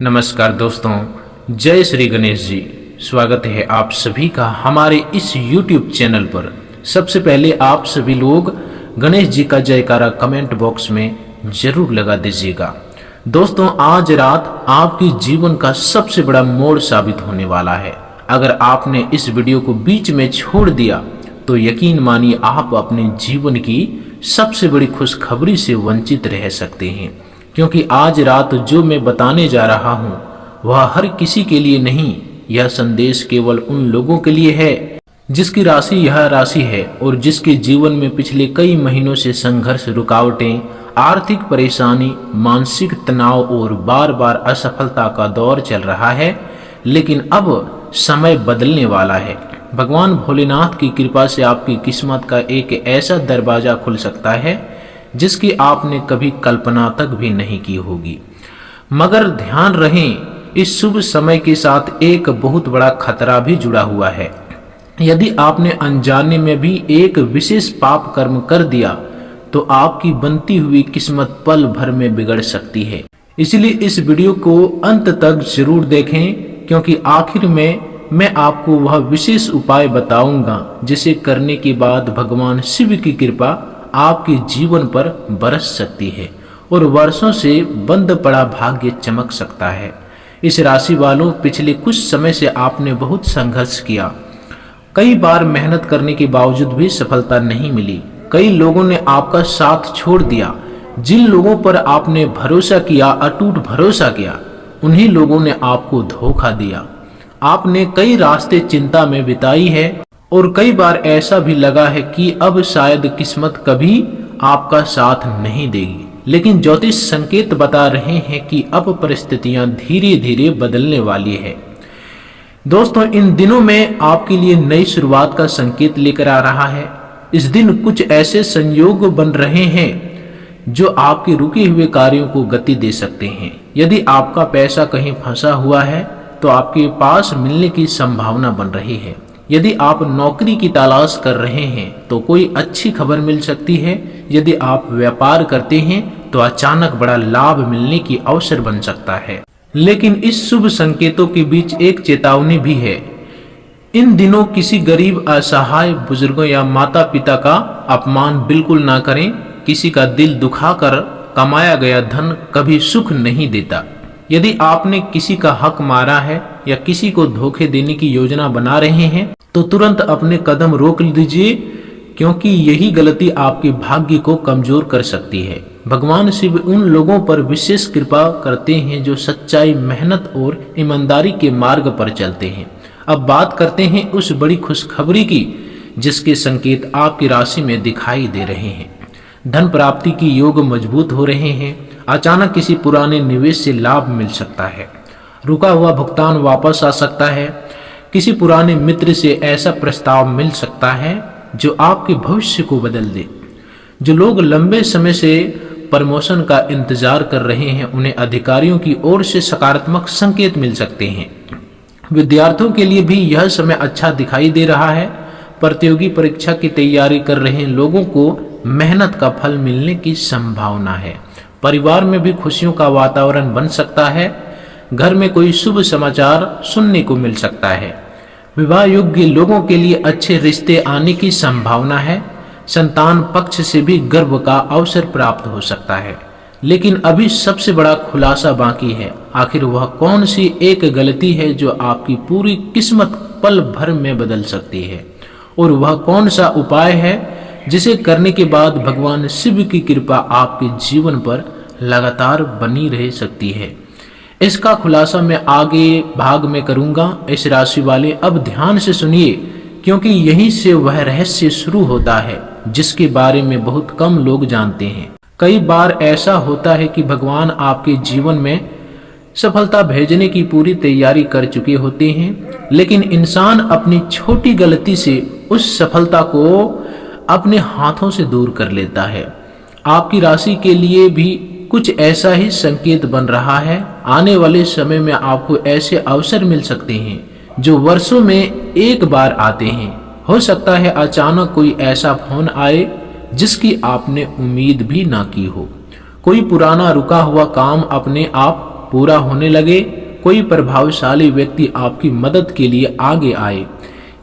नमस्कार दोस्तों, जय श्री गणेश जी। स्वागत है आप सभी का हमारे इस YouTube चैनल पर। सबसे पहले आप सभी लोग गणेश जी का जयकारा कमेंट बॉक्स में जरूर लगा दीजिएगा। दोस्तों, आज रात आपके जीवन का सबसे बड़ा मोड़ साबित होने वाला है। अगर आपने इस वीडियो को बीच में छोड़ दिया तो यकीन मानिए आप अपने जीवन की सबसे बड़ी खुशखबरी से वंचित रह सकते हैं, क्योंकि आज रात जो मैं बताने जा रहा हूँ वह हर किसी के लिए नहीं। यह संदेश केवल उन लोगों के लिए है जिसकी राशि यह राशि है और जिसके जीवन में पिछले कई महीनों से संघर्ष, रुकावटें, आर्थिक परेशानी, मानसिक तनाव और बार बार असफलता का दौर चल रहा है। लेकिन अब समय बदलने वाला है। भगवान भोलेनाथ की कृपा से आपकी किस्मत का एक ऐसा दरवाजा खुल सकता है जिसकी आपने कभी कल्पना तक भी नहीं की होगी। मगर ध्यान रहे, इस शुभ समय के साथ एक बहुत बड़ा खतरा भी जुड़ा हुआ है। यदि आपने अनजाने में भी एक विशेष पाप कर्म कर दिया तो आपकी बनती हुई किस्मत पल भर में बिगड़ सकती है। इसलिए इस वीडियो को अंत तक जरूर देखें, क्योंकि आखिर में मैं आपको वह विशेष उपाय बताऊंगा जिसे करने के बाद भगवान शिव की कृपा आपके जीवन पर बरस सकती है और वर्षों से बंद पड़ा भाग्य चमक सकता है। इस राशि वालों, पिछले कुछ समय से आपने बहुत संघर्ष किया। कई बार मेहनत करने के बावजूद भी सफलता नहीं मिली। कई लोगों ने आपका साथ छोड़ दिया। जिन लोगों पर आपने भरोसा किया, अटूट भरोसा किया, उन्हीं लोगों ने आपको धोखा दिया। आपने कई रास्ते चिंता में बिताई है और कई बार ऐसा भी लगा है कि अब शायद किस्मत कभी आपका साथ नहीं देगी। लेकिन ज्योतिष संकेत बता रहे हैं कि अब परिस्थितियां धीरे धीरे बदलने वाली है। दोस्तों, इन दिनों में आपके लिए नई शुरुआत का संकेत लेकर आ रहा है। इस दिन कुछ ऐसे संयोग बन रहे हैं जो आपके रुके हुए कार्यों को गति दे सकते हैं। यदि आपका पैसा कहीं फंसा हुआ है तो आपके पास मिलने की संभावना बन रही है। यदि आप नौकरी की तलाश कर रहे हैं तो कोई अच्छी खबर मिल सकती है। यदि आप व्यापार करते हैं तो अचानक बड़ा लाभ मिलने की अवसर बन सकता है। लेकिन इस शुभ संकेतों के बीच एक चेतावनी भी है। इन दिनों किसी गरीब, असहाय बुजुर्गों या माता पिता का अपमान बिल्कुल ना करें। किसी का दिल दुखाकर कमाया गया धन कभी सुख नहीं देता। यदि आपने किसी का हक मारा है या किसी को धोखे देने की योजना बना रहे हैं तो तुरंत अपने कदम रोक लीजिए, क्योंकि यही गलती आपके भाग्य को कमजोर कर सकती है। भगवान शिव उन लोगों पर विशेष कृपा करते हैं जो सच्चाई, मेहनत और ईमानदारी के मार्ग पर चलते हैं। अब बात करते हैं उस बड़ी खुशखबरी की जिसके संकेत आपकी राशि में दिखाई दे रहे हैं। धन प्राप्ति की योग मजबूत हो रहे हैं। अचानक किसी पुराने निवेश से लाभ मिल सकता है। रुका हुआ भुगतान वापस आ सकता है। किसी पुराने मित्र से ऐसा प्रस्ताव मिल सकता है जो आपके भविष्य को बदल दे। जो लोग लंबे समय से प्रमोशन का इंतजार कर रहे हैं उन्हें अधिकारियों की ओर से सकारात्मक संकेत मिल सकते हैं। विद्यार्थियों के लिए भी यह समय अच्छा दिखाई दे रहा है। प्रतियोगी परीक्षा की तैयारी कर रहे लोगों को मेहनत का फल मिलने की संभावना है। परिवार में भी खुशियों का वातावरण बन सकता है। घर में कोई शुभ समाचार सुनने को मिल सकता है। विवाह योग्य लोगों के लिए अच्छे रिश्ते आने की संभावना है। संतान पक्ष से भी गर्व का अवसर प्राप्त हो सकता है। लेकिन अभी सबसे बड़ा खुलासा बाकी है। आखिर वह कौन सी एक गलती है जो आपकी पूरी किस्मत पल भर में बदल सकती है, और वह कौन सा उपाय है जिसे करने के बाद भगवान शिव की कृपा आपके जीवन पर लगातार बनी रह सकती है। इसका खुलासा मैं आगे भाग में करूंगा। इस राशि वाले अब ध्यान से सुनिए, क्योंकि यहीं से वह रहस्य शुरू होता है जिसके बारे में बहुत कम लोग जानते हैं। कई बार ऐसा होता है कि भगवान आपके जीवन में सफलता भेजने की पूरी तैयारी कर चुके होते हैं, लेकिन इंसान अपनी छोटी गलती से उस सफलता को अपने हाथों से दूर कर लेता है। आपकी राशि के लिए भी कुछ ऐसा ही संकेत बन रहा है। आने वाले समय में आपको ऐसे अवसर मिल सकते हैं जो वर्षों में एक बार आते हैं। हो सकता है अचानक कोई ऐसा फोन आए जिसकी आपने उम्मीद भी ना की हो। कोई पुराना रुका हुआ काम अपने आप पूरा होने लगे, कोई प्रभावशाली व्यक्ति आपकी मदद के लिए आगे आए,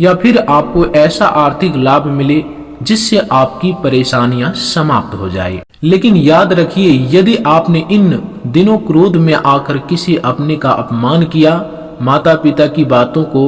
या फिर आपको ऐसा आर्थिक लाभ मिले जिससे आपकी परेशानियां समाप्त हो जाए। लेकिन याद रखिए, यदि आपने इन दिनों क्रोध में आकर किसी अपने का अपमान किया, माता पिता की बातों को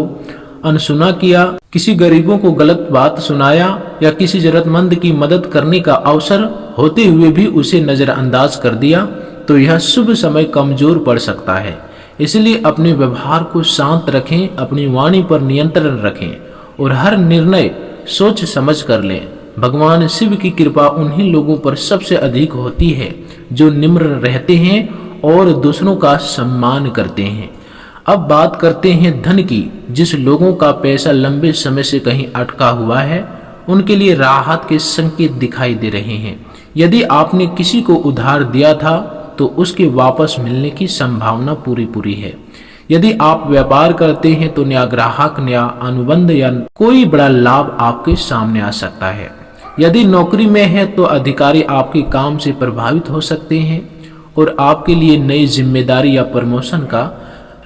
अनसुना किया, किसी गरीबों को गलत बात सुनाया या किसी जरूरतमंद की मदद करने का अवसर होते हुए भी उसे नजरअंदाज कर दिया, तो यह शुभ समय कमजोर पड़ सकता है। इसलिए अपने व्यवहार को शांत रखें, अपनी वाणी पर नियंत्रण रखें और हर निर्णय सोच समझ कर लें। भगवान शिव की कृपा उन्हीं लोगों पर सबसे अधिक होती है जो निम्र रहते हैं और दूसरों का सम्मान करते हैं। अब बात करते हैं धन की। जिस लोगों का पैसा लंबे समय से कहीं अटका हुआ है, उनके लिए राहत के संकेत दिखाई दे रहे हैं। यदि आपने किसी को उधार दिया था तो उसके वापस मिलने की संभावना पूरी है। यदि आप व्यापार करते हैं तो नया ग्राहक, नया अनुबंध या कोई बड़ा लाभ आपके सामने आ सकता है। यदि नौकरी में है तो अधिकारी आपके काम से प्रभावित हो सकते हैं और आपके लिए नई जिम्मेदारी या प्रमोशन का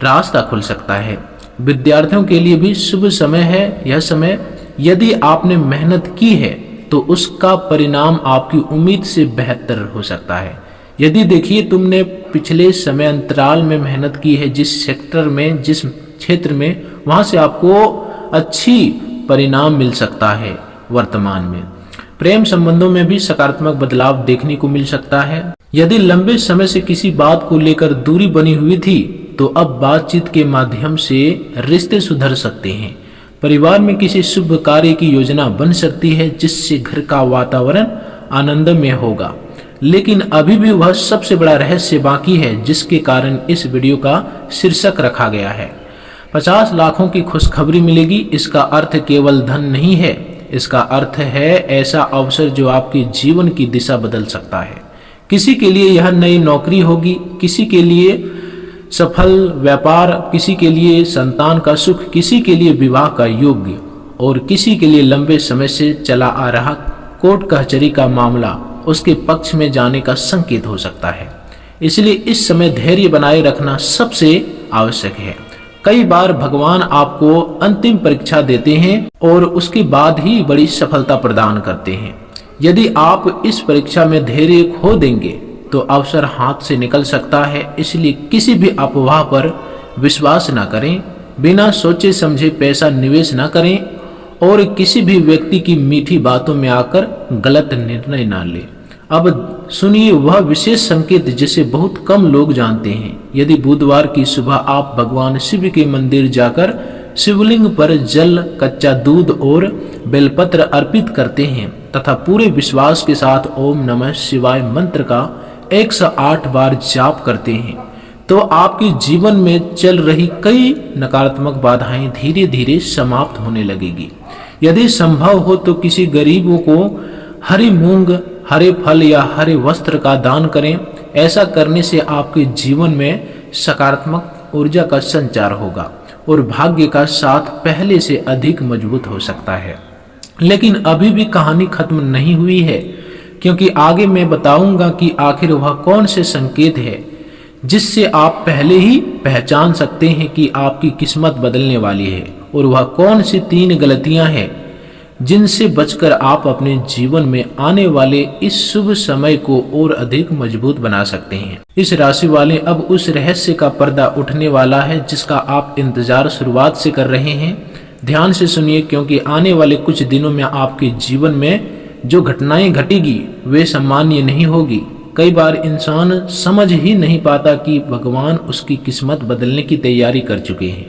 रास्ता खुल सकता है। विद्यार्थियों के लिए भी शुभ समय है यह समय। यदि आपने मेहनत की है तो उसका परिणाम आपकी उम्मीद से बेहतर हो सकता है। यदि देखिए तुमने पिछले समय अंतराल में मेहनत की है, जिस सेक्टर में, जिस क्षेत्र में, वहां से आपको अच्छी परिणाम मिल सकता है। वर्तमान में प्रेम संबंधों में भी सकारात्मक बदलाव देखने को मिल सकता है। यदि लंबे समय से किसी बात को लेकर दूरी बनी हुई थी तो अब बातचीत के माध्यम से रिश्ते सुधर सकते हैं। परिवार में किसी शुभ कार्य की योजना बन सकती है जिससे घर का वातावरण आनंदमय होगा। लेकिन अभी भी वह सबसे बड़ा रहस्य बाकी है जिसके कारण इस वीडियो का शीर्षक रखा गया है। 50 लाखों की खुशखबरी मिलेगी। इसका अर्थ केवल धन नहीं है, इसका अर्थ है ऐसा अवसर जो आपके जीवन की दिशा बदल सकता है। किसी के लिए यह नई नौकरी होगी, किसी के लिए सफल व्यापार, किसी के लिए संतान का सुख, किसी के लिए विवाह का योग्य और किसी के लिए लंबे समय से चला आ रहा कोर्ट कचहरी का मामला उसके पक्ष में जाने का संकेत हो सकता है। इसलिए इस समय धैर्य बनाए रखना सबसे आवश्यक है। कई बार भगवान आपको अंतिम परीक्षा देते हैं और उसके बाद ही बड़ी सफलता प्रदान करते हैं। यदि आप इस परीक्षा में धैर्य खो देंगे तो अवसर हाथ से निकल सकता है। इसलिए किसी भी अफवाह पर विश्वास न करें, बिना सोचे समझे पैसा निवेश न करें और किसी भी व्यक्ति की मीठी बातों में आकर गलत निर्णय न लें। अब सुनिए वह विशेष संकेत जिसे बहुत कम लोग जानते हैं। यदि बुधवार की सुबह आप भगवान शिव के मंदिर जाकर शिवलिंग पर जल, कच्चा दूध और बेलपत्र अर्पित करते हैं तथा पूरे विश्वास के साथ ओम नमः शिवाय मंत्र का 108 बार जाप करते हैं, तो आपके जीवन में चल रही कई नकारात्मक बाधाएं धीरे धीरे समाप्त होने लगेगी। यदि संभव हो तो किसी गरीबों को हरी मूंग, हरे फल या हरे वस्त्र का दान करें। ऐसा करने से आपके जीवन में सकारात्मक ऊर्जा का संचार होगा और भाग्य का साथ पहले से अधिक मजबूत हो सकता है। लेकिन अभी भी कहानी खत्म नहीं हुई है, क्योंकि आगे मैं बताऊंगा कि आखिर वह कौन से संकेत है जिससे आप पहले ही पहचान सकते हैं कि आपकी किस्मत बदलने वाली है, और वह कौन सी 3 गलतियां हैं जिनसे बचकर आप अपने जीवन में आने वाले इस शुभ समय को और अधिक मजबूत बना सकते हैं। इस राशि वाले, अब उस रहस्य का पर्दा उठने वाला है जिसका आप इंतजार शुरुआत से कर रहे हैं। ध्यान से सुनिए, क्योंकि आने वाले कुछ दिनों में आपके जीवन में जो घटनाएं घटेगी वे सामान्य नहीं होगी। कई बार इंसान समझ ही नहीं पाता कि भगवान उसकी किस्मत बदलने की तैयारी कर चुके हैं।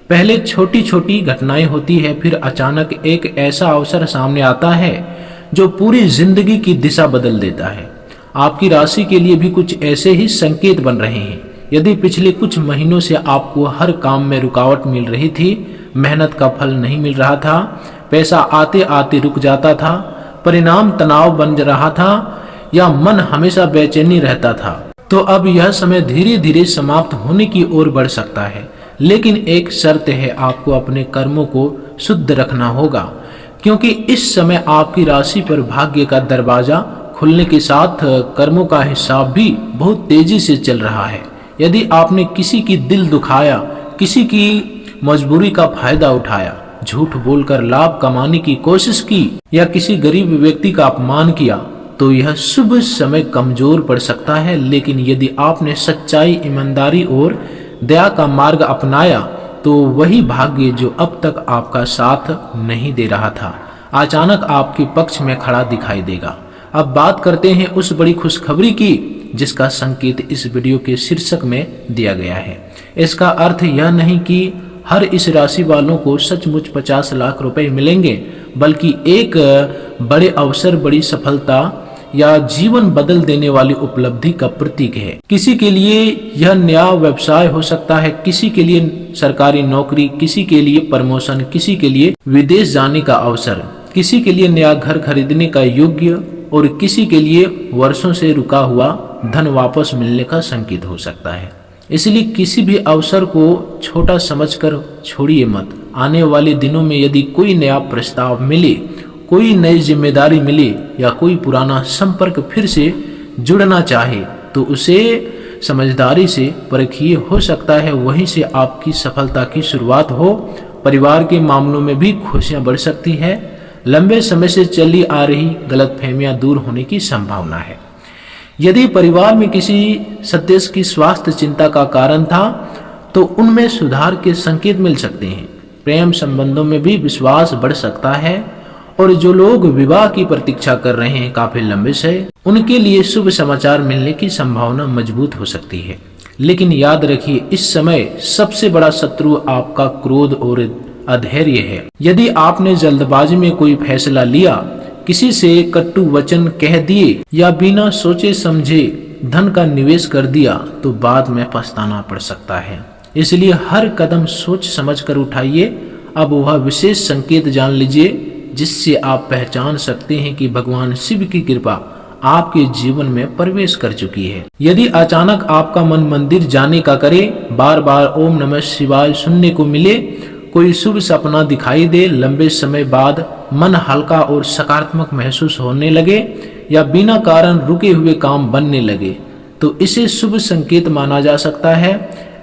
पहले छोटी छोटी घटनाएं होती है, फिर अचानक एक ऐसा अवसर सामने आता है जो पूरी जिंदगी की दिशा बदल देता है। आपकी राशि के लिए भी कुछ ऐसे ही संकेत बन रहे हैं। यदि पिछले कुछ महीनों से आपको हर काम में रुकावट मिल रही थी, मेहनत का फल नहीं मिल रहा था, पैसा आते आते रुक जाता था, परिणाम तनाव बन रहा था या मन हमेशा बेचैनी रहता था, तो अब यह समय धीरे धीरे समाप्त होने की ओर बढ़ सकता है। लेकिन एक शर्त है, आपको अपने कर्मों को शुद्ध रखना होगा, क्योंकि इस समय आपकी राशि पर भाग्य का दरवाजा खुलने के साथ कर्मों का हिसाब भी बहुत तेजी से चल रहा है। यदि आपने किसी की दिल दुखाया, किसी की मजबूरी का फायदा उठाया, झूठ बोलकर लाभ कमाने की कोशिश की या किसी गरीब व्यक्ति का अपमान किया, तो यह शुभ समय कमजोर पड़ सकता है। लेकिन यदि आपने सच्चाई, ईमानदारी और दया का मार्ग अपनाया तो वही भाग्य जो अब तक आपका साथ नहीं दे रहा था, अचानक आपके पक्ष में खड़ा दिखाई देगा। अब बात करते हैं उस बड़ी खुशखबरी की जिसका संकेत इस वीडियो के शीर्षक में दिया गया है। इसका अर्थ यह नहीं कि हर इस राशि वालों को सचमुच 50 लाख रुपए मिलेंगे, बल्कि एक बड़े अवसर, बड़ी सफलता या जीवन बदल देने वाली उपलब्धि का प्रतीक है। किसी के लिए यह नया व्यवसाय हो सकता है, किसी के लिए सरकारी नौकरी, किसी के लिए प्रमोशन, किसी के लिए विदेश जाने का अवसर, किसी के लिए नया घर खरीदने का योग्य और किसी के लिए वर्षों से रुका हुआ धन वापस मिलने का संकेत हो सकता है। इसलिए किसी भी अवसर को छोटा समझकर छोड़िए मत। आने वाले दिनों में यदि कोई नया प्रस्ताव मिले, कोई नई जिम्मेदारी मिले या कोई पुराना संपर्क फिर से जुड़ना चाहे तो उसे समझदारी से परखिए। हो सकता है वहीं से आपकी सफलता की शुरुआत हो। परिवार के मामलों में भी खुशियां बढ़ सकती है। लंबे समय से चली आ रही गलतफहमियां दूर होने की संभावना है। यदि परिवार में किसी सदस्य की स्वास्थ्य चिंता का कारण था तो उनमें सुधार के संकेत मिल सकते हैं। प्रेम संबंधों में भी विश्वास बढ़ सकता है और जो लोग विवाह की प्रतीक्षा कर रहे हैं काफी लंबे से, उनके लिए शुभ समाचार मिलने की संभावना मजबूत हो सकती है। लेकिन याद रखिए, इस समय सबसे बड़ा शत्रु आपका क्रोध और अधैर्य है। यदि आपने जल्दबाजी में कोई फैसला लिया, किसी से कटु वचन कह दिए या बिना सोचे समझे धन का निवेश कर दिया तो बाद में पछताना पड़ सकता है। इसलिए हर कदम सोच समझ कर उठाइए। अब वह विशेष संकेत जान लीजिए जिससे आप पहचान सकते हैं कि भगवान शिव की कृपा आपके जीवन में प्रवेश कर चुकी है। यदि अचानक आपका मन मंदिर जाने का करे, बार बार ओम नमः शिवाय सुनने को मिले, कोई शुभ सपना दिखाई दे, लंबे समय बाद मन हल्का और सकारात्मक महसूस होने लगे या बिना कारण रुके हुए काम बनने लगे, तो इसे शुभ संकेत माना जा सकता है।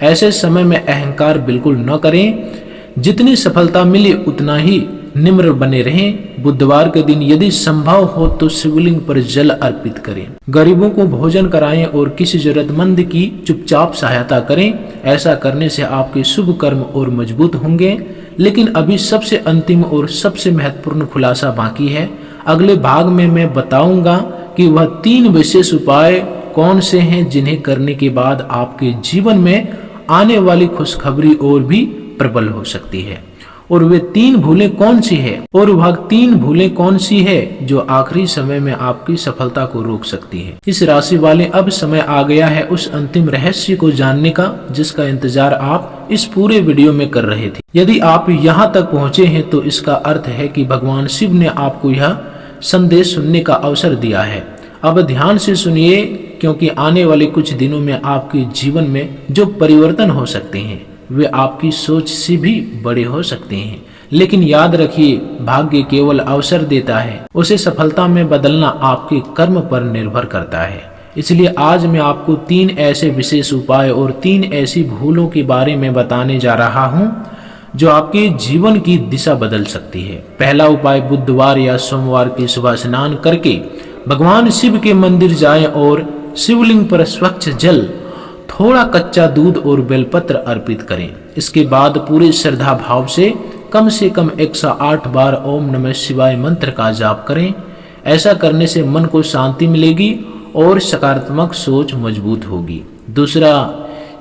ऐसे समय में अहंकार बिल्कुल न करें। जितनी सफलता मिले उतना ही निम्र बने रहें। बुधवार के दिन यदि संभव हो तो शिवलिंग पर जल अर्पित करें, गरीबों को भोजन कराएं और किसी जरूरतमंद की चुपचाप सहायता करें। ऐसा करने से आपके शुभ कर्म और मजबूत होंगे। लेकिन अभी सबसे अंतिम और सबसे महत्वपूर्ण खुलासा बाकी है। अगले भाग में मैं बताऊंगा कि वह 3 विशेष उपाय कौन से हैं जिन्हें करने के बाद आपके जीवन में आने वाली खुशखबरी और भी प्रबल हो सकती है। और वे 3 भूलें कौन सी है, और वह 3 भूलें कौन सी है जो आखिरी समय में आपकी सफलता को रोक सकती है। इस राशि वाले, अब समय आ गया है उस अंतिम रहस्य को जानने का जिसका इंतजार आप इस पूरे वीडियो में कर रहे थे। यदि आप यहाँ तक पहुँचे हैं तो इसका अर्थ है कि भगवान शिव ने आपको यह संदेश सुनने का अवसर दिया है। अब ध्यान से सुनिए, क्योंकि आने वाले कुछ दिनों में आपके जीवन में जो परिवर्तन हो सकते हैं वे आपकी सोच से भी बड़े हो सकते हैं। लेकिन याद रखिए, भाग्य केवल अवसर देता है, उसे सफलता में बदलना आपके कर्म पर निर्भर करता है। इसलिए आज मैं आपको 3 ऐसे विशेष उपाय और 3 ऐसी भूलों के बारे में बताने जा रहा हूं जो आपके जीवन की दिशा बदल सकती है। पहला उपाय, बुधवार या सोमवार की सुबह स्नान करके भगवान शिव के मंदिर जाएं और शिवलिंग पर स्वच्छ जल, थोड़ा कच्चा दूध और बेलपत्र अर्पित करें। इसके बाद पूरे श्रद्धा भाव से कम 108 बार ओम नमः शिवाय मंत्र का जाप करें। ऐसा करने से मन को शांति मिलेगी और सकारात्मक सोच मजबूत होगी। दूसरा,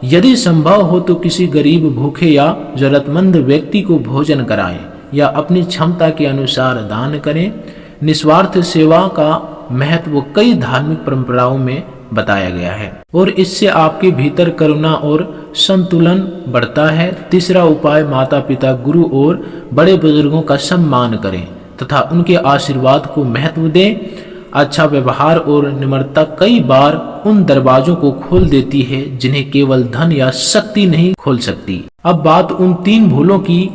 यदि संभव हो तो किसी गरीब, भूखे या जरूरतमंद व्यक्ति को भोजन कराएं या अपनी क्षमता के अनुसार दान करें। निस्वार्थ सेवा का महत्व कई धार्मिक परंपराओं में बताया गया है और इससे आपके भीतर करुणा और संतुलन बढ़ता है। तीसरा उपाय, माता पिता, गुरु और बड़े बुजुर्गों का सम्मान करें तथा उनके आशीर्वाद को महत्व दें। अच्छा व्यवहार और निम्रता कई बार उन दरवाजों को खोल देती है जिन्हें केवल धन या शक्ति नहीं खोल सकती। अब बात उन 3 भूलों की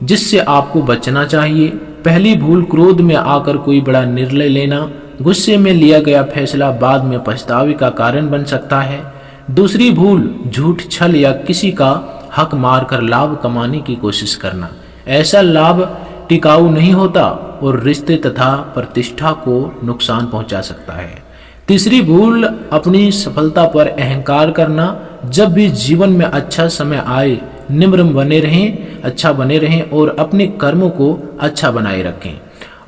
जिससे आपको बचना चाहिए। पहली भूल, क्रोध में आकर कोई बड़ा निर्णय लेना। गुस्से में लिया गया फैसला बाद में पछतावे का कारण बन सकता है। दूसरी भूल, झूठ, छल या किसी का हक मारकर लाभ कमाने की कोशिश करना। ऐसा लाभ टिकाऊ नहीं होता और रिश्ते तथा प्रतिष्ठा को नुकसान पहुंचा सकता है। तीसरी भूल, अपनी सफलता पर अहंकार करना। जब भी जीवन में अच्छा समय आए, निम्र बने रहें और अपने कर्मों को अच्छा बनाए रखें।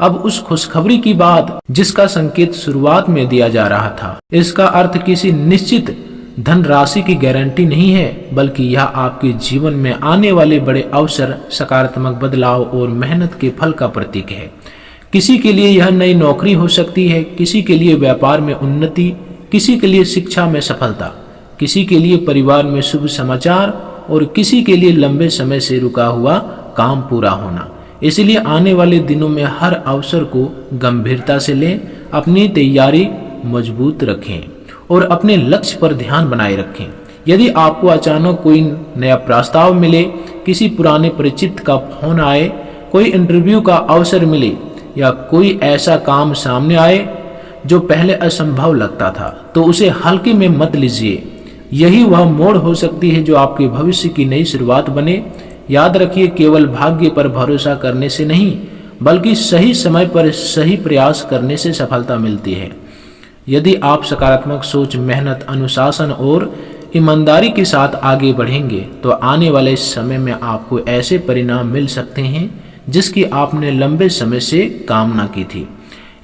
अब उस खुशखबरी की बात जिसका संकेत शुरुआत में दिया जा रहा था। इसका अर्थ किसी निश्चित धनराशि की गारंटी नहीं है, बल्कि यह आपके जीवन में आने वाले बड़े अवसर, सकारात्मक बदलाव और मेहनत के फल का प्रतीक है। किसी के लिए यह नई नौकरी हो सकती है, किसी के लिए व्यापार में उन्नति, किसी के लिए शिक्षा में सफलता, किसी के लिए परिवार में शुभ समाचार और किसी के लिए लंबे समय से रुका हुआ काम पूरा होना। इसलिए आने वाले दिनों में हर अवसर को गंभीरता से लें, अपनी तैयारी मजबूत रखें और अपने लक्ष्य पर ध्यान बनाए रखें। यदि आपको अचानक कोई नया प्रस्ताव मिले, किसी पुराने परिचित का फोन आए, कोई इंटरव्यू का अवसर मिले या कोई ऐसा काम सामने आए जो पहले असंभव लगता था, तो उसे हल्के में मत लीजिए। यही वह मोड़ हो सकती है जो आपके भविष्य की नई शुरुआत बने। याद रखिए, केवल भाग्य पर भरोसा करने से नहीं, बल्कि सही समय पर सही प्रयास करने से सफलता मिलती है। यदि आप सकारात्मक सोच, मेहनत, अनुशासन और ईमानदारी के साथ आगे बढ़ेंगे, तो आने वाले समय में आपको ऐसे परिणाम मिल सकते हैं जिसकी आपने लंबे समय से कामना की थी।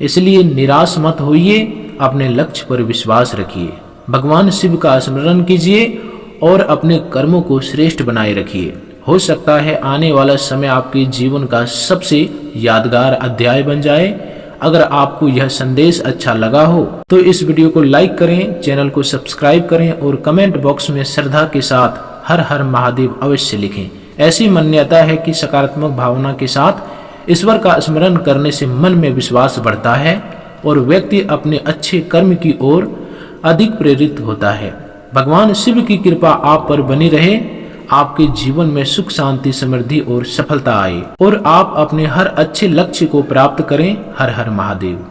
इसलिए निराश मत होइए, अपने लक्ष्य पर विश्वास रखिए, भगवान शिव का स्मरण कीजिए और अपने कर्मों को श्रेष्ठ बनाए रखिए। हो सकता है आने वाला समय आपके जीवन का सबसे यादगार अध्याय बन जाए। अगर आपको यह संदेश अच्छा लगा हो तो इस वीडियो को लाइक करें, चैनल को सब्सक्राइब करें और कमेंट बॉक्स में श्रद्धा के साथ हर हर महादेव अवश्य लिखें। ऐसी मान्यता है कि सकारात्मक भावना के साथ ईश्वर का स्मरण करने से मन में विश्वास बढ़ता है और व्यक्ति अपने अच्छे कर्म की ओर अधिक प्रेरित होता है। भगवान शिव की कृपा आप पर बनी रहे, आपके जीवन में सुख, शांति, समृद्धि और सफलता आए और आप अपने हर अच्छे लक्ष्य को प्राप्त करें। हर हर महादेव।